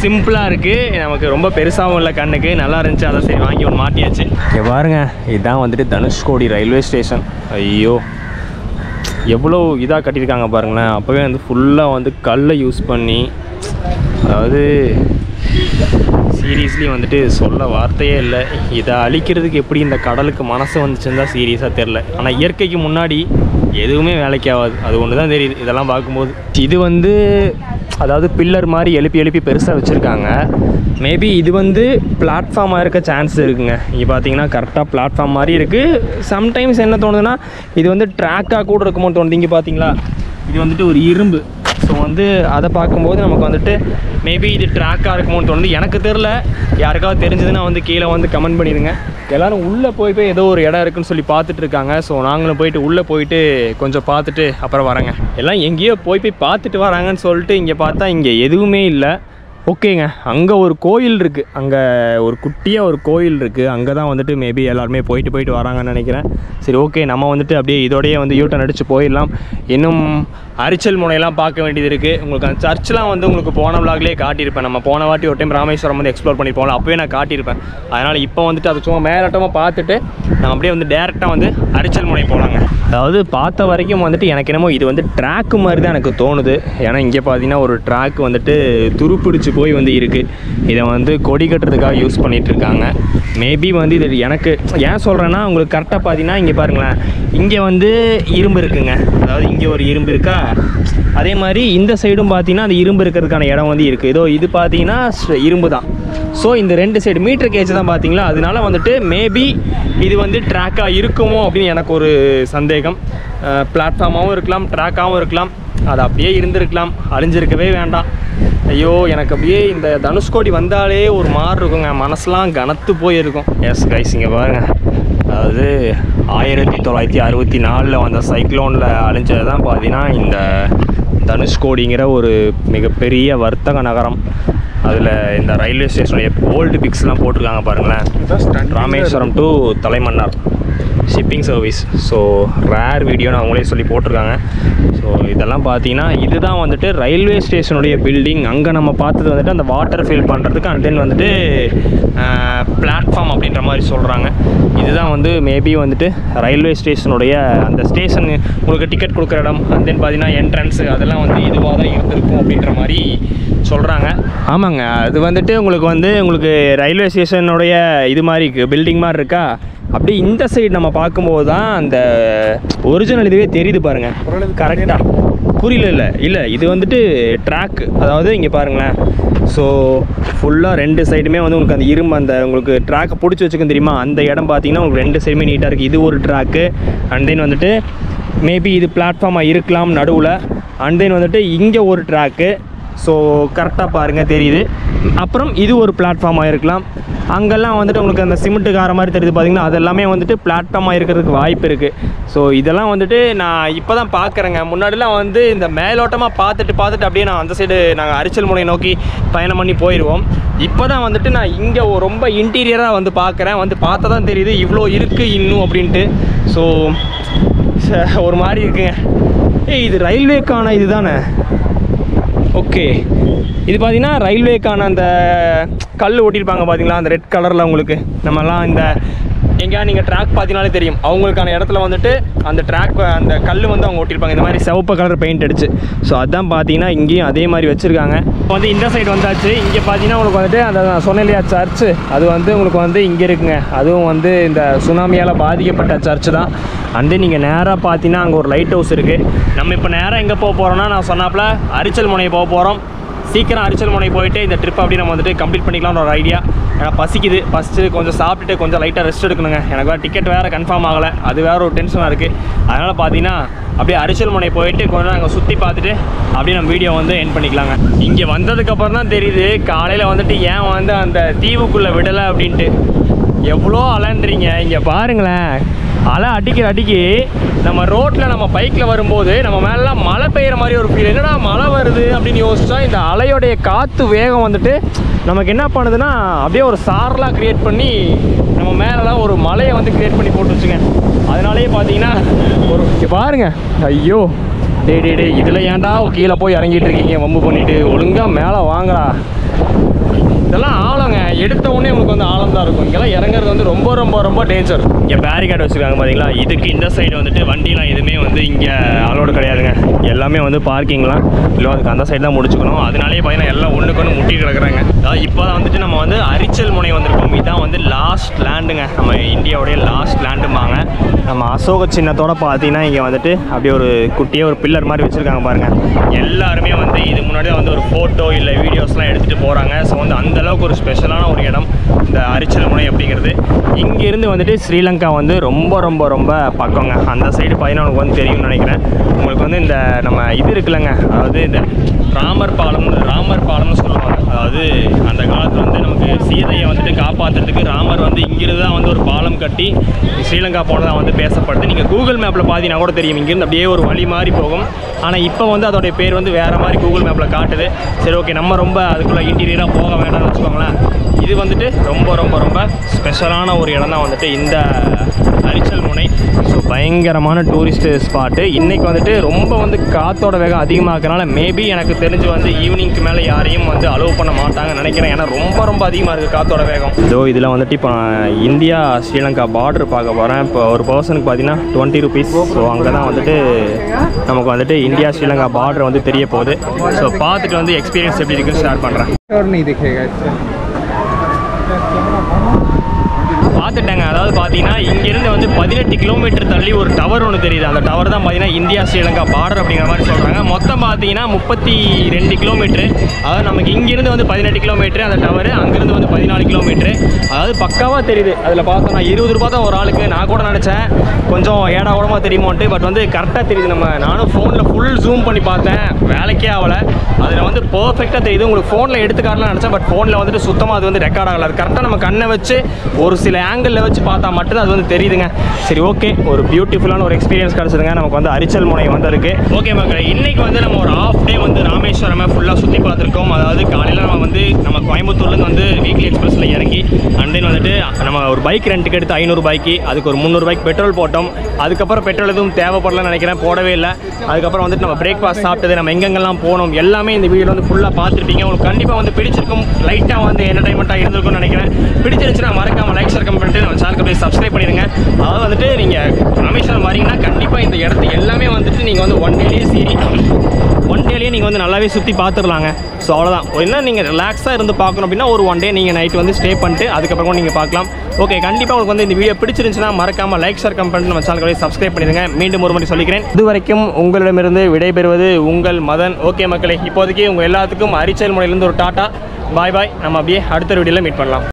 சிம்பிளாக இருக்குது, நமக்கு ரொம்ப பெருசாகவும் இல்லை கண்ணுக்கு, நல்லா இருந்துச்சு. அதை சரி வாங்கி ஒன்று மாட்டியாச்சு. இங்கே பாருங்க, இதுதான் வந்துட்டு தனுஷ்கோடி ரயில்வே ஸ்டேஷன். ஐயோ எவ்வளோ இதாக கட்டியிருக்காங்க பாருங்களேன். அப்போவே வந்து ஃபுல்லாக வந்து கல்லை யூஸ் பண்ணி, அதாவது சீரியஸ்லி வந்துட்டு சொல்ல வார்த்தையே இல்லை. இதை அழிக்கிறதுக்கு எப்படி இந்த கடலுக்கு மனசு வந்துச்சுன்னு தான் சீரியஸாக தெரில. ஆனால் இயற்கைக்கு முன்னாடி எதுவுமே வேலைக்கு ஆகாது, அது ஒன்று தான் தெரியுது இதெல்லாம் பார்க்கும்போது. இது வந்து அதாவது பில்லர் மாதிரி எழுப்பி பெருசாக வச்சுருக்காங்க. மேபி இது வந்து பிளாட்ஃபார்மாக இருக்க சான்ஸ் இருக்குங்க. இங்கே பார்த்தீங்கன்னா கரெக்டாக பிளாட்ஃபார்ம் மாதிரி இருக்குது. சம்டைம்ஸ் என்ன தோணுதுன்னா இது வந்து ட்ராக்காக கூட இருக்குமோன்னு தோணுது. இங்கே பார்த்தீங்களா, இது வந்துட்டு ஒரு இரும்பு. ஸோ வந்து அதை பார்க்கும்போது நமக்கு வந்துட்டு மேபி இது ட்ராக்காக இருக்குமோன்னு தோணுது. எனக்கு தெரில, யாருக்காவது தெரிஞ்சதுன்னா வந்து கீழே வந்து கமெண்ட் பண்ணிடுங்க. எல்லோரும் உள்ளே போய் ஏதோ ஒரு இடம் இருக்குதுன்னு சொல்லி பார்த்துட்டு இருக்காங்க. ஸோ நாங்களும் போயிட்டு உள்ளே போயிட்டு கொஞ்சம் பார்த்துட்டு அப்புறம் வரேங்க. எல்லாம் எங்கேயோ போய் பார்த்துட்டு வராங்கன்னு சொல்லிட்டு இங்கே பார்த்தா இங்கே எதுவுமே இல்லை. ஓகேங்க, அங்கே ஒரு கோயில் இருக்குது, அங்கே ஒரு குட்டியாக ஒரு கோயில் இருக்குது. அங்கே தான் வந்துட்டு மேபி எல்லாருமே போயிட்டு வராங்கன்னு நினைக்கிறேன். சரி ஓகே, நம்ம வந்துட்டு அப்படியே இதோடையே வந்து யூட்டன் அடித்து போயிடலாம். இன்னும் அரிச்சல் முனையெல்லாம் பார்க்க வேண்டியது இருக்குது. உங்களுக்கு அந்த சர்ச்லாம் வந்து உங்களுக்கு போன விளாக்லேயே காட்டியிருப்பேன். நம்ம போன வாட்டி ஒரு டைம் ராமேஸ்வரம் வந்து எக்ஸ்ப்ளோர் பண்ணியிருப்போம், அப்போவே நான் காட்டியிருப்பேன். அதனால் இப்போ வந்துட்டு அதை சும்மா மேலோட்டமாக பார்த்துட்டு நம்ம அப்படியே வந்து டேரெக்டாக வந்து அரிச்சல் முனை போகலாங்க. அதாவது பார்த்த வரைக்கும் வந்துட்டு எனக்கு என்னமோ இது வந்து ட்ராக்கு மாதிரி தான் எனக்கு தோணுது. ஏன்னா இங்கே பார்த்தீங்கன்னா ஒரு ட்ராக் வந்துட்டு துருப்பிடிச்சு போய் வந்து இருக்குது. இதை வந்து கொடி கட்டுறதுக்காக யூஸ் பண்ணிகிட்ருக்காங்க. மேபி வந்து இது எனக்கு ஏன் சொல்கிறேன்னா, உங்களுக்கு கரெக்டாக பார்த்தீங்கன்னா இங்கே பாருங்களேன், இங்கே வந்து இரும்பு இருக்குங்க. அதாவது இங்கே ஒரு இரும்பு இருக்கா, அதே மாதிரி இந்த சைடும் பார்த்தீங்கன்னா அந்த இரும்பு இருக்கிறதுக்கான இடம் வந்து இருக்குது. இதோ இது பார்த்தீங்கன்னா இரும்பு தான். ஸோ இந்த 2 சைடு மீட்டர் கேஜ் தான் பார்த்தீங்களா, அதனால வந்துட்டு மேபி இது வந்து ட்ராக்காக இருக்குமோ அப்படின்னு எனக்கு ஒரு சந்தேகம். பிளாட்ஃபார்மாகவும் இருக்கலாம், ட்ராக்காகவும் இருக்கலாம், அது அப்படியே இருந்திருக்கலாம், அழிஞ்சிருக்கவே வேண்டாம். ஐயோ எனக்கு அப்படியே இந்த தனுஷ்கோடி வந்தாலே ஒரு மாதிரி இருக்குங்க, மனசுலாம் கனத்து போயிருக்கும். எஸ் கைஸ், இங்கே பாருங்கள், அதாவது 1964 வந்த சைக்ளோனில் அழிஞ்சது தான் பார்த்தீங்கன்னா இந்த தனுஷ்கோடிங்கிற ஒரு மிகப்பெரிய வர்த்தக நகரம். அதில் இந்த ரயில்வே ஸ்டேஷனுடைய ஓல்டு பிக்ஸ்லாம் போட்டிருக்காங்க பாருங்களேன். Rameswaram to Talaimannar. Shipping service. So rare வீடியோன்னு அவங்களே சொல்லி போட்டிருக்காங்க. ஸோ இதெல்லாம் பார்த்தீங்கன்னா இதுதான் வந்துட்டு ரயில்வே ஸ்டேஷனுடைய பில்டிங். அங்கே நம்ம பார்த்தது வந்துட்டு அந்த வாட்டர் ஃபில் பண்ணுறதுக்கு அண்ட் தென் வந்துட்டு பிளாட்ஃபார்ம் அப்படின்ற மாதிரி சொல்கிறாங்க. இதுதான் வந்து மேபி வந்துட்டு ரயில்வே ஸ்டேஷனுடைய அந்த ஸ்டேஷன் உங்களுக்கு டிக்கெட் கொடுக்குற இடம் அண்ட் தென் பார்த்தீங்கன்னா என்ட்ரன்ஸு அதெல்லாம் வந்து இதுவாக தான் இருந்திருக்கும் அப்படின்ற மாதிரி சொல்கிறாங்க. ஆமாங்க, அது வந்துட்டு உங்களுக்கு ரயில்வே ஸ்டேஷனுடைய இது மாதிரி பில்டிங் மாதிரி இருக்கா. அப்படியே இந்த சைடு நம்ம பார்க்கும்போது தான் அந்த ஒரிஜினல் இதுவே தெரியுது பாருங்கள். கரெக்டாக புரியல இது வந்துட்டு ட்ராக், அதாவது இங்கே பாருங்களேன். ஸோ ஃபுல்லாக ரெண்டு சைடுமே வந்து உங்களுக்கு அந்த இரும்பு அந்த உங்களுக்கு ட்ராக்கை பிடிச்சி வச்சுக்க தெரியுமா, அந்த இடம் பார்த்தீங்கன்னா உங்களுக்கு ரெண்டு சைடுமே நீட்டாக இருக்குது. இது ஒரு ட்ராக்கு அண்ட் தென் வந்துட்டு மேபி இது பிளாட்ஃபார்மாக இருக்கலாம் நடுவில். அண்ட் தென் வந்துட்டு இங்கே ஒரு ட்ராக்கு. ஸோ கரெக்டாக பாருங்கள் தெரியுது. அப்புறம் இது ஒரு பிளாட்ஃபார்மாக இருக்கலாம். அங்கெல்லாம் வந்துட்டு உங்களுக்கு அந்த சிமெண்ட்டு கார மாதிரி தெரியுது பார்த்தீங்கன்னா, அதெல்லாமே வந்துட்டு பிளாட்ஃபார்மாக இருக்கிறதுக்கு வாய்ப்பு இருக்குது. ஸோ இதெல்லாம் வந்துட்டு நான் இப்போ தான் பார்க்குறேங்க. முன்னாடிலாம் வந்து இந்த மேலோட்டமாக பார்த்துட்டு அப்படியே நான் அந்த சைடு நாங்கள் அரிச்சல் முனை நோக்கி பயணம் பண்ணி போயிடுவோம். இப்போ தான் வந்துட்டு நான் இங்கே ரொம்ப இன்டீரியராக வந்து பார்க்குறேன். வந்து பார்த்தா தான் தெரியுது இவ்வளோ இருக்குது இன்னும் அப்படின்ட்டு. ஸோ ஒரு மாதிரி இருக்குங்க. இது ரயில்வேக்கான இது தானே? ஓகே, இது பார்த்தீங்கன்னா ரயில்வேக்கான அந்த கல் ஓட்டியிருப்பாங்க பார்த்தீங்களா, அந்த ரெட் கலரில். உங்களுக்கு நம்மலாம் இந்த எங்கேயா நீங்கள் ட்ராக் பார்த்தீங்கனாலே தெரியும் அவங்களுக்கான இடத்துல வந்துட்டு அந்த ட்ராக் அந்த கல் வந்து அவங்க ஓட்டியிருப்பாங்க இந்த மாதிரி சிவப்பு கலர் பெயிண்ட் அடிச்சு. ஸோ அதான் பார்த்தீங்கன்னா இங்கேயும் அதே மாதிரி வச்சுருக்காங்க. இப்போ வந்து இந்த சைடு வந்தாச்சு. இங்கே பார்த்தீங்கன்னா உங்களுக்கு வந்துட்டு அந்த சொன்னேன் இல்லையா சர்ச்சு, அது வந்து உங்களுக்கு வந்து இங்கே இருக்குங்க. அதுவும் வந்து இந்த சுனாமியால் பாதிக்கப்பட்ட சர்ச்சு தான். அண்ட் நீங்கள் நேராக பார்த்தீங்கன்னா அங்கே ஒரு லைட் ஹவுஸ் இருக்குது. நம்ம இப்போ நேராக எங்கே போக போகிறோம்னா, நான் சொன்னாப்புல அரிச்சல் முனை போக போகிறோம். சீக்கிரம் அரிச்சல் முனை போயிட்டு இந்த ட்ரிப் அப்படி நம்ம வந்துட்டு கம்ப்ளீட் பண்ணிக்கலாம்னு ஒரு ஐடியா. ஏன்னா பசிக்குது, ஃபஸ்ட்டு கொஞ்சம் சாப்பிட்டுட்டு கொஞ்சம் லைட்டாக ரெஸ்ட் எடுக்கணுங்க. எனக்கு வேறு டிக்கெட் வேறு கன்ஃபார்ம் ஆகலை, அது வேறு ஒரு டென்ஷனாக இருக்குது. அதனால் பார்த்தீங்கன்னா அப்படியே அரிச்சல் முனை போயிட்டு கொஞ்சம் நாங்கள் சுற்றி பார்த்துட்டு அப்படியே நம்ம வீடியோ வந்து எண்ட் பண்ணிக்கலாங்க. இங்கே வந்ததுக்கப்புறம் தான் தெரியுது காலையில் வந்துட்டு ஏன் வந்து அந்த தீவுக்குள்ளே விடலை அப்படின்ட்டு. எவ்வளோ அலைன்றீங்க இங்கே பாருங்களேன். அலை அடிக்கி நம்ம ரோட்டில் நம்ம பைக்கில் வரும்போது நம்ம மேலாம் மழை பெய்கிற மாதிரி ஒரு ஃபீல். என்னடா மழை வருது அப்படின்னு யோசிச்சா இந்த அலையோடைய காற்று வேகம் வந்துட்டு நமக்கு என்ன பண்ணுதுன்னா அப்படியே ஒரு சாரலாக க்ரியேட் பண்ணி நம்ம மேலெலாம் ஒரு மலையை வந்து க்ரியேட் பண்ணி போட்டு வச்சுங்க. அதனாலேயே பார்த்தீங்கன்னா ஒரு பாருங்க, ஐயோ டே இதில் ஏன்டா கீழே போய் இறங்கிட்டு இருக்கீங்க வம்பு பண்ணிவிட்டு, ஒழுங்காக மேலே வாங்கடா. இதெல்லாம் ஆழங்க, எடுத்த உடனே உங்களுக்கு வந்து ஆழம் தான் இருக்கும். இங்கெல்லாம் இறங்குறது வந்து ரொம்ப ரொம்ப ரொம்ப டேஞ்சர். இங்கே பேரிகார்டு வச்சுருக்காங்க பார்த்தீங்களா, இதுக்கு இந்த சைடு வந்துட்டு வண்டிலாம் எதுவுமே வந்து இங்கே அலோடு கிடையாதுங்க. எல்லாமே வந்து பார்க்கிங்லாம் இல்லை, அதுக்கு அந்த சைடு தான் முடிச்சுக்கணும். அதனாலே பார்த்தீங்கன்னா எல்லாம் ஒன்றுக்கு ஒன்று முட்டி கிடக்குறாங்க. அதாவது இப்போ தான் வந்துட்டு நம்ம வந்து அரிச்சல் முனை வந்திருக்கோம். இதுதான் வந்து லாஸ்ட் லேண்டுங்க, நம்ம இந்தியாவுடைய லாஸ்ட் லேண்டுமாங்க. நம்ம அசோக சின்னத்தோட பார்த்தீங்கன்னா இங்கே வந்துட்டு அப்படியே ஒரு குட்டியே ஒரு பில்லர் மாதிரி வச்சுருக்காங்க பாருங்கள். எல்லாருமே வந்து இது முன்னாடி வந்து ஒரு ஃபோட்டோ இல்லை வீடியோஸ்லாம் எடுத்துகிட்டு போகிறாங்க. ஸோ வந்து அந்த அளவுக்கு ஒரு ஸ்பெஷலான ஒரு இடம் இந்த அரிச்சல் முனை அப்படிங்கிறது. இங்கேருந்து வந்துட்டு ஸ்ரீலங்கா வந்து ரொம்ப ரொம்ப ரொம்ப பக்கங்க. அந்த சைடு பார்த்தீங்கன்னா உங்களுக்கு வந்து தெரியும்னு நினைக்கிறேன். உங்களுக்கு வந்து இந்த நம்ம இது இருக்குல்லங்க, அதாவது இந்த ராமர் பாலம்னு சொல்லுவாங்க. அதாவது அந்த காலத்தில் வந்து நமக்கு சீதையை வந்துட்டு காப்பாற்றுறதுக்கு ராமர் வந்து இங்கிருந்து தான் வந்து ஒரு பாலம் கட்டி ஸ்ரீலங்கா போனதாக வந்து பேசப்படுது. நீங்கள் கூகுள் மேப்பில் பார்த்தீங்கன்னா கூட தெரியும், இங்கேருந்து அப்படியே ஒரு வழி மாதிரி போகும். ஆனால் இப்போ வந்து அதோடைய பேர் வந்து வேறு மாதிரி கூகுள் மேப்பில் காட்டுது. சரி ஓகே, நம்ம ரொம்ப அதுக்குள்ளே இன்டீரியராக போக வேண்டாம்னு வச்சுக்கோங்களேன். இது வந்துட்டு ரொம்ப ரொம்ப ரொம்ப ஸ்பெஷலான ஒரு இடம் தான் வந்துட்டு இந்த அரிச்சல் முனை. ஸோ பயங்கரமான டூரிஸ்ட் ஸ்பாட்டு. இன்றைக்கி வந்துட்டு ரொம்ப வந்து காற்றோட வேகம் அதிகமாகறனால மேபி எனக்கு தெரிஞ்சு வந்து ஈவினிங்க்கு மேலே யாரையும் வந்து அலோவ் பண்ண மாட்டாங்கன்னு நினைக்கிறேன். ஏன்னா ரொம்ப ரொம்ப அதிகமாக இருக்குது காற்றோட வேகம். இதோ இதில் வந்துட்டு இப்போ இந்தியா ஸ்ரீலங்கா பார்டர் பார்க்க போகிறேன். இப்போ ஒரு பர்சனுக்கு பார்த்தீங்கன்னா 20 rupees. ஸோ அங்கே தான் வந்துட்டு நமக்கு வந்துட்டு இந்தியா ஸ்ரீலங்கா பார்டர் வந்து தெரிய போகுது. ஸோ பார்த்துட்டு வந்து எக்ஸ்பீரியன்ஸ் எப்படி இருக்குன்னு ஷேர் பண்ணுறேன். பார்த்துட்டேங்க. அதாவது பார்த்தீங்கன்னா இங்கேருந்து வந்து 18 கிலோமீட்டர் தள்ளி ஒரு டவர் ஒன்று தெரியுது. அந்த டவர் தான் பார்த்தீங்கன்னா இந்தியா ஸ்ரீலங்கா பார்டர் அப்படிங்கிற மாதிரி சொல்கிறாங்க. மொத்தம் பார்த்தீங்கன்னா 32 கிலோமீட்ரு. அதாவது நமக்கு இங்கேருந்து வந்து 18 கிலோமீட்ரு அந்த டவர், அங்கேருந்து வந்து 14 கிலோமீட்ரு. அதாவது பக்காவாக தெரியுது. அதில் பார்த்தோன்னா 20 ரூபா தான் ஒரு ஆளுக்கு. நான் கூட நினச்சேன் கொஞ்சம் ஏடா கூடமாக தெரியுமோன்ட்டு. பட் வந்து கரெக்டாக தெரியுது. நானும் ஃபோனில் ஃபுல் ஜூம் பண்ணி பார்த்தேன், வேலைக்கே ஆகலை. அதில் வந்து பர்ஃபெக்டாக தெரியுது. உங்களுக்கு ஃபோனில் எடுத்துக்காட்டலாம் நினச்சேன், பட் ஃபோனில் வந்துட்டு சுத்தமாக அது வந்து ரெக்கார்ட் ஆகலை. அது கரெக்டாக நம்ம கண்ணை வச்சு ஒரு சில ஆங்கிளில் வச்சு பார்த்தா மட்டும்தான் அது வந்து தெரியுதுங்க. சரி ஓகே, ஒரு பியூட்டிஃபுல்லான ஒரு எக்ஸ்பீரியன்ஸ் கிடச்சிதுங்க. நமக்கு வந்து அரிச்சல் முனை வந்திருக்கு. ஓகே மக்களே, இன்றைக்கி வந்து நம்ம ஒரு ஆஃப் டே வந்து ராமேஸ்வரமை ஃபுல்லாக சுற்றி பார்த்துருக்கோம். அதாவது காலையில் நம்ம கோயம்புத்தூர்லேருந்து வந்து வீக்லி எக்ஸ்பிரஸில் இறங்கி அண்ட் தென் வந்துட்டு நம்ம ஒரு பைக் ரெண்ட்டுக்கு எடுத்து 500 ரூபாய்க்கு, அதுக்கு ஒரு 300 ரூபாய்க்கு பெட்ரோல் போட்டோம். அதுக்கப்புறம் பெட்ரோல் எதுவும் தேவைப்படலன்னு நினைக்கிறேன், போடவே இல்லை. அதுக்கப்புறம் வந்துட்டு நம்ம பிரேக்ஃபாஸ்ட் சாப்பிட்டது, நம்ம எங்கெங்கெல்லாம் போனோம் எல்லாமே இந்த வீடியோவில் வந்து ஃபுல்லாக பார்த்துருப்பீங்க. உங்களுக்கு கண்டிப்பாக வந்து பிடிச்சிருக்கும், லைட்டாக வந்து என்டர்டைன்மெண்ட்டாக இருந்திருக்கும்னு நினைக்கிறேன். பிடிச்சிருந்துச்சுன்னா மறக்காமல் லைக் ஷேர் கமெண்ட் பண்ணிட்டு நம்ம சேனலுக்கு அப்படியே சப்ஸ்கிரைப் பண்ணிடுங்க. அதாவது வந்துட்டு நீங்கள் ராமேஸ்வரம் வரீங்கன்னா கண்டிப்பாக இந்த இடத்து எல்லாமே வந்துட்டு நீங்கள் வந்து ஒன் டேலேயே நீங்கள் வந்து நல்லாவே சுற்றி பார்த்துடலாங்க. ஸோ அவ்வளோதான். என்ன நீங்கள் ரிலாக்ஸாக இருந்து பார்க்கணும் அப்படின்னா ஒரு ஒன் டே நீங்கள் நைட் வந்து ஸ்டே பண்ணிட்டு அதுக்கப்புறம் கூட நீங்கள் பார்க்கலாம். ஓகே, கண்டிப்பாக உங்களுக்கு வந்து இந்த வீடியோ பிடிச்சிருந்துச்சுன்னா மறக்காமல் லைக் ஷேர் கமெண்ட் பண்ணி நம்ம சேனலுக்கு சப்ஸ்கிரைப் பண்ணிடுங்க. மீண்டும் ஒரு முறை சொல்லிக்கிறேன், இது வரைக்கும் உங்களிடமிருந்து விடைபெறுவது உங்கள் மதன். ஓகே மக்களே, இப்போதைக்கு உங்கள் எல்லாத்துக்கும் அரிச்சல் முனையிலேருந்து ஒரு டாட்டா, பாய் பாய். நம்ம அப்படியே அடுத்த வீடியோவில் மீட் பண்ணலாம்.